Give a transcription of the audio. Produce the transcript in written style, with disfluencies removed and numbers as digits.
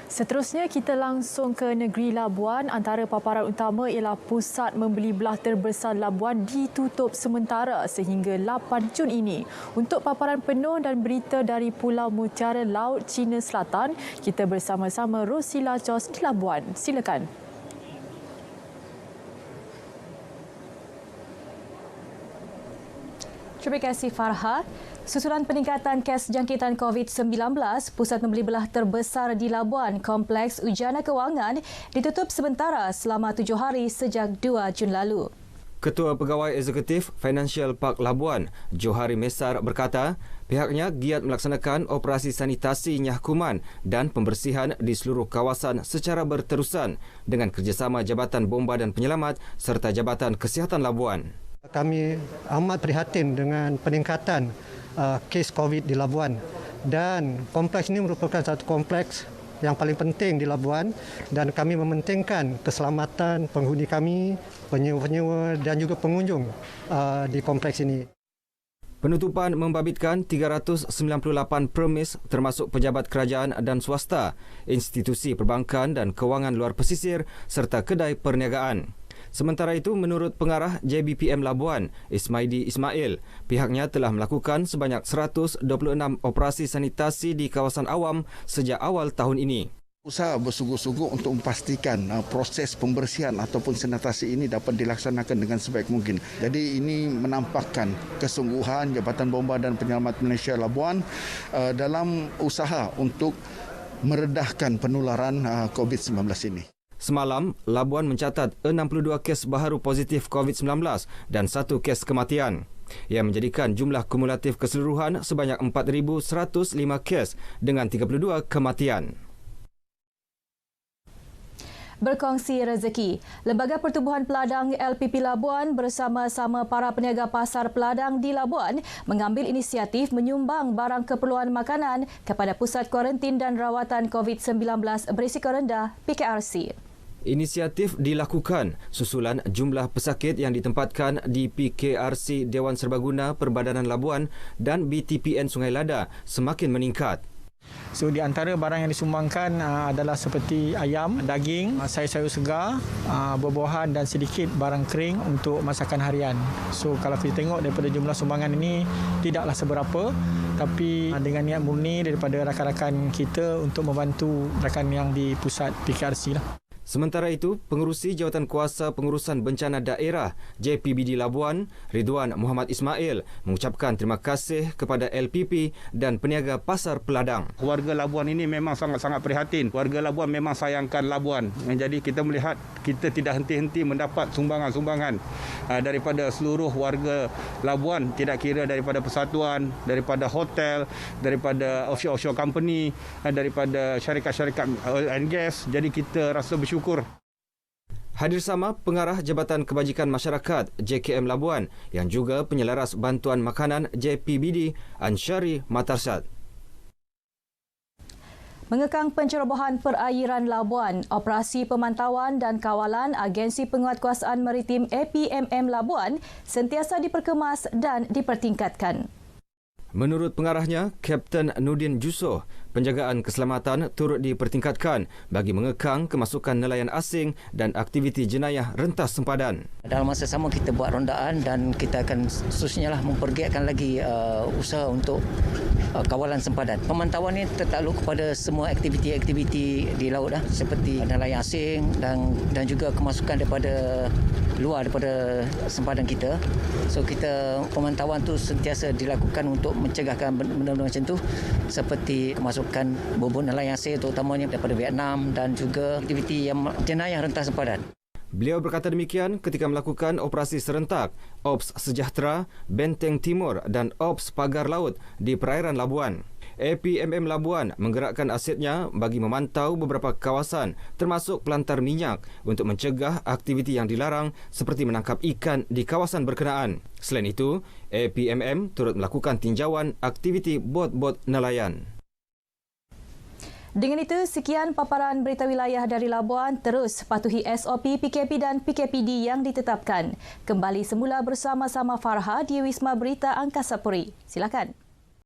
Seterusnya, kita langsung ke negeri Labuan. Antara paparan utama ialah pusat membeli belah terbesar Labuan ditutup sementara sehingga 8 Jun ini. Untuk paparan penuh dan berita dari Pulau Mutiara Laut China Selatan, kita bersama-sama Rosila Jos di Labuan. Silakan. Terima kasih Farha. Susulan peningkatan kes jangkitan COVID-19, pusat membeli belah terbesar di Labuan, Kompleks Ujana Kewangan, ditutup sementara selama 7 hari sejak 2 Jun lalu. Ketua Pegawai Eksekutif Financial Park Labuan, Johari Mesar berkata, pihaknya giat melaksanakan operasi sanitasi nyah kuman dan pembersihan di seluruh kawasan secara berterusan dengan kerjasama Jabatan Bomba dan Penyelamat serta Jabatan Kesihatan Labuan. Kami amat prihatin dengan peningkatan kes COVID di Labuan, dan kompleks ini merupakan satu kompleks yang paling penting di Labuan, dan kami mementingkan keselamatan penghuni kami, penyewa-penyewa dan juga pengunjung di kompleks ini. Penutupan membabitkan 398 premis termasuk pejabat kerajaan dan swasta, institusi perbankan dan kewangan luar pesisir serta kedai perniagaan. Sementara itu, menurut pengarah JBPM Labuan, Ismaidi Ismail, pihaknya telah melakukan sebanyak 126 operasi sanitasi di kawasan awam sejak awal tahun ini. Usaha bersungguh-sungguh untuk memastikan proses pembersihan ataupun sanitasi ini dapat dilaksanakan dengan sebaik mungkin. Jadi ini menampakkan kesungguhan Jabatan Bomba dan Penyelamat Malaysia Labuan dalam usaha untuk meredahkan penularan COVID-19 ini. Semalam, Labuan mencatat 62 kes baharu positif COVID-19 dan 1 kes kematian, yang menjadikan jumlah kumulatif keseluruhan sebanyak 4,105 kes dengan 32 kematian. Berkongsi rezeki, Lembaga Pertubuhan Peladang LPP Labuan bersama-sama para peniaga pasar peladang di Labuan mengambil inisiatif menyumbang barang keperluan makanan kepada Pusat Kuarantin dan Rawatan COVID-19 Berisiko Rendah PKRC. Inisiatif dilakukan susulan jumlah pesakit yang ditempatkan di PKRC Dewan Serbaguna Perbadanan Labuan dan BTPN Sungai Lada semakin meningkat. So di antara barang yang disumbangkan adalah seperti ayam, daging, sayur-sayur segar, buah-buahan dan sedikit barang kering untuk masakan harian. So kalau kita tengok daripada jumlah sumbangan ini tidaklah seberapa, tapi dengan niat murni daripada rakan-rakan kita untuk membantu rakan yang di pusat PKRC lah. Sementara itu, Pengerusi Jawatan Kuasa Pengurusan Bencana Daerah JPBD Labuan, Ridwan Muhammad Ismail, mengucapkan terima kasih kepada LPP dan peniaga pasar peladang. Warga Labuan ini memang sangat-sangat prihatin. Warga Labuan memang sayangkan Labuan. Jadi kita melihat kita tidak henti-henti mendapat sumbangan-sumbangan daripada seluruh warga Labuan, tidak kira daripada persatuan, daripada hotel, daripada offshore company, daripada syarikat-syarikat oil and gas. Jadi kita rasa bersyukur. Hadir sama Pengarah Jabatan Kebajikan Masyarakat JKM Labuan yang juga penyelaras bantuan makanan JPBD Ansyari Matarsyad. Mengekang pencerobohan perairan Labuan, operasi pemantauan dan kawalan Agensi Penguatkuasaan Maritim APMM Labuan sentiasa diperkemas dan dipertingkatkan. Menurut pengarahnya, Kapten Nudin Jusoh, penjagaan keselamatan turut dipertingkatkan bagi mengekang kemasukan nelayan asing dan aktiviti jenayah rentas sempadan. Dalam masa sama kita buat rondaan dan kita akan seterusnya lagi usaha untuk kawalan sempadan. Pemantauan ini tertakluk kepada semua aktiviti-aktiviti di laut seperti nelayan asing dan juga kemasukan daripada luar daripada sempadan kita. So kita pemantauan tu sentiasa dilakukan untuk mencegahkan benda-benda macam tu seperti kemasukan bubur nelayan asing terutamanya daripada Vietnam dan juga aktiviti yang jenayah rentas sempadan. Beliau berkata demikian ketika melakukan operasi serentak Ops Sejahtera, Benteng Timur dan Ops Pagar Laut di perairan Labuan. APMM Labuan menggerakkan asetnya bagi memantau beberapa kawasan termasuk pelantar minyak untuk mencegah aktiviti yang dilarang seperti menangkap ikan di kawasan berkenaan. Selain itu, APMM turut melakukan tinjauan aktiviti bot-bot nelayan. Dengan itu, sekian paparan berita wilayah dari Labuan. Terus patuhi SOP PKP dan PKPD yang ditetapkan. Kembali semula bersama-sama Farha di Wisma Berita Angkasa Puri. Silakan.